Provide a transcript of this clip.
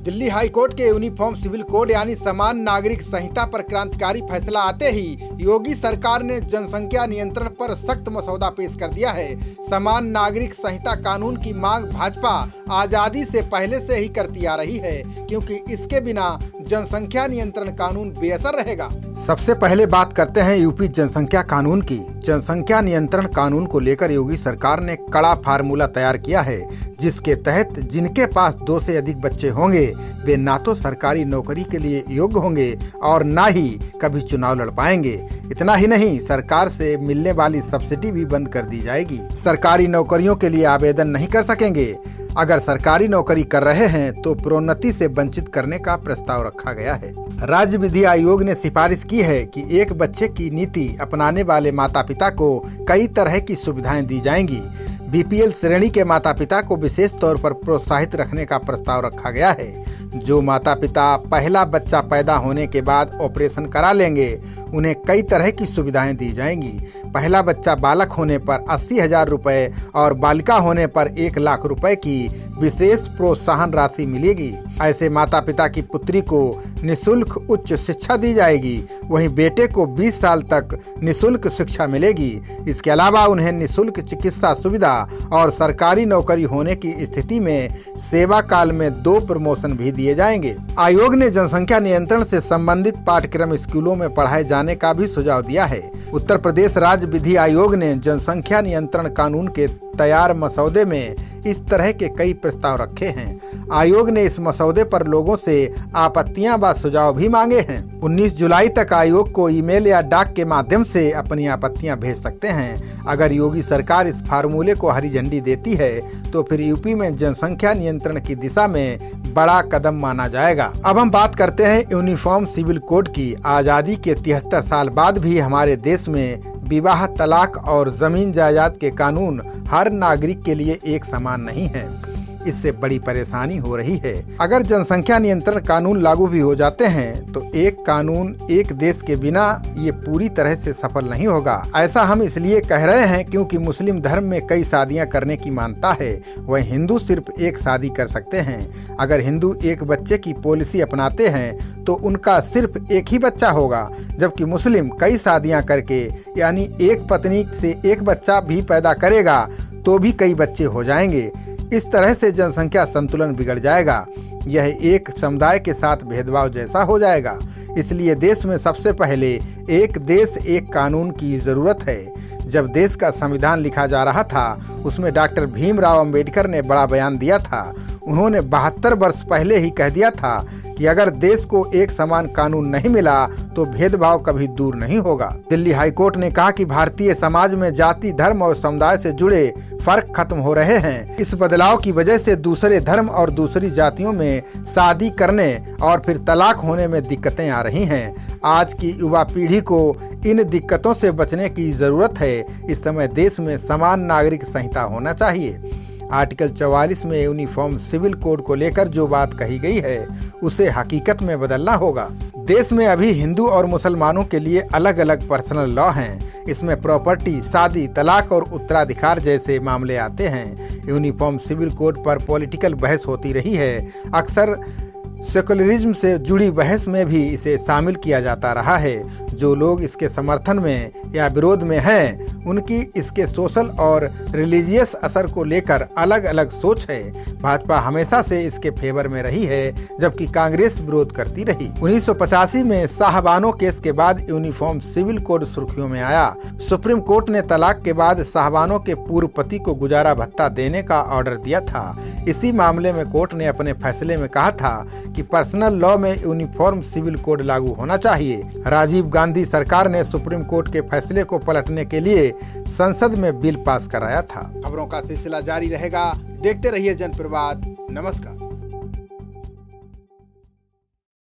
Delhi high court के uniform civil code यानी समान नागरिक संहिता पर क्रांतिकारी फैसला आते ही योगी सरकार ने जनसंख्या नियंत्रण पर सख्त मसौदा पेश कर दिया है। समान नागरिक संहिता कानून की मांग भाजपा आजादी से पहले से ही करती आ रही है, क्योंकि इसके बिना जनसंख्या नियंत्रण कानून बेअसर रहेगा। सबसे पहले बात करते हैं यूपी जनसंख्या कानून की। जनसंख्या नियंत्रण कानून को लेकर योगी सरकार ने कड़ा फार्मूला तैयार किया है, जिसके तहत जिनके पास 2 से अधिक बच्चे होंगे वे ना तो सरकारी नौकरी के लिए योग्य होंगे और ना ही कभी चुनाव लड़ पाएंगे। इतना ही नहीं, सरकार से मिलने वाली सब्सिडी भी बंद कर दी जाएगी। सरकारी नौकरियों के लिए आवेदन नहीं कर सकेंगे। अगर सरकारी नौकरी कर रहे हैं तो प्रोन्नति से वंचित करने का प्रस्ताव रखा गया है। राज्य विधि आयोग ने सिफारिश की है कि एक बच्चे की नीति अपनाने वाले माता पिता को कई तरह की सुविधाएं दी जाएंगी। बीपीएल श्रेणी के माता पिता को विशेष तौर पर प्रोत्साहित रखने का प्रस्ताव रखा गया है। जो माता पिता पहला बच्चा पैदा होने के बाद ऑपरेशन करा लेंगे, उन्हें कई तरह की सुविधाएं दी जाएंगी। पहला बच्चा बालक होने पर 80,000 रुपए और बालिका होने पर 1 लाख रुपए की विशेष प्रोत्साहन राशि मिलेगी। ऐसे माता पिता की पुत्री को निःशुल्क उच्च शिक्षा दी जाएगी। वहीं बेटे को 20 साल तक निःशुल्क शिक्षा मिलेगी। इसके अलावा उन्हें निःशुल्क चिकित्सा सुविधा और सरकारी नौकरी होने की स्थिति में सेवा काल में 2 प्रमोशन भी दिए जाएंगे। आयोग ने जनसंख्या नियंत्रण से संबंधित पाठ्यक्रम स्कूलों में पढ़ाए जाने का भी सुझाव दिया है। उत्तर प्रदेश राज्य विधि आयोग ने जनसंख्या नियंत्रण कानून के तैयार मसौदे में इस तरह के कई प्रस्ताव रखे हैं। आयोग ने इस मसौदे पर लोगों से आपत्तियां व सुझाव भी मांगे हैं। 19 जुलाई तक आयोग को ईमेल या डाक के माध्यम से अपनी आपत्तियां भेज सकते हैं। अगर योगी सरकार इस फार्मूले को हरी झंडी देती है तो फिर यूपी में जनसंख्या नियंत्रण की दिशा में बड़ा कदम माना जाएगा। अब हम बात करते हैं यूनिफॉर्म सिविल कोड की। आजादी के 73 साल बाद भी हमारे देश में विवाह, तलाक और जमीन जायदाद के कानून हर नागरिक के लिए एक समान नहीं है। इससे बड़ी परेशानी हो रही है। अगर जनसंख्या नियंत्रण कानून लागू भी हो जाते हैं तो एक कानून एक देश के बिना ये पूरी तरह से सफल नहीं होगा। ऐसा हम इसलिए कह रहे हैं क्योंकि मुस्लिम धर्म में कई शादियां करने की मान्यता है, वह हिंदू सिर्फ एक शादी कर सकते हैं। अगर हिंदू एक बच्चे की पॉलिसी अपनाते हैं तो उनका सिर्फ एक ही बच्चा होगा, जबकि मुस्लिम कई शादियां करके यानी एक पत्नी से एक बच्चा भी पैदा करेगा तो भी कई बच्चे हो जाएंगे। इस तरह से जनसंख्या संतुलन बिगड़ जाएगा। यह एक समुदाय के साथ भेदभाव जैसा हो जाएगा। इसलिए देश में सबसे पहले एक देश एक कानून की जरूरत है। जब देश का संविधान लिखा जा रहा था उसमें डॉक्टर भीमराव अंबेडकर ने बड़ा बयान दिया था। उन्होंने 72 वर्ष पहले ही कह दिया था कि अगर देश को एक समान कानून नहीं मिला तो भेदभाव कभी दूर नहीं होगा। दिल्ली हाई कोर्ट ने कहा कि भारतीय समाज में जाति, धर्म और समुदाय से जुड़े फर्क खत्म हो रहे हैं। इस बदलाव की वजह से दूसरे धर्म और दूसरी जातियों में शादी करने और फिर तलाक होने में दिक्कतें आ रही हैं। आज की युवा पीढ़ी को इन दिक्कतों से बचने की जरूरत है। इस समय देश में समान नागरिक संहिता होना चाहिए। आर्टिकल 44 में यूनिफॉर्म सिविल कोड को लेकर जो बात कही गई है उसे हकीकत में बदलना होगा। देश में अभी हिंदू और मुसलमानों के लिए अलग अलग पर्सनल लॉ हैं। इसमें प्रॉपर्टी, शादी, तलाक और उत्तराधिकार जैसे मामले आते हैं। यूनिफॉर्म सिविल कोड पर पॉलिटिकल बहस होती रही है। अक्सर सेकुलरिज्म से जुड़ी बहस में भी इसे शामिल किया जाता रहा है। जो लोग इसके समर्थन में या विरोध में हैं, उनकी इसके सोशल और रिलीजियस असर को लेकर अलग अलग सोच है। भाजपा हमेशा से इसके फेवर में रही है, जबकि कांग्रेस विरोध करती रही। 1985 में साहबानो केस के बाद यूनिफॉर्म सिविल कोड सुर्खियों में आया। सुप्रीम कोर्ट ने तलाक के बाद साहबानो के पूर्व पति को गुजारा भत्ता देने का ऑर्डर दिया था। इसी मामले में कोर्ट ने अपने फैसले में कहा था कि पर्सनल लॉ में यूनिफॉर्म सिविल कोड लागू होना चाहिए। राजीव गांधी सरकार ने सुप्रीम कोर्ट के फैसले को पलटने के लिए संसद में बिल पास कराया था। खबरों का सिलसिला जारी रहेगा। देखते रहिए जनप्रवाद। नमस्कार।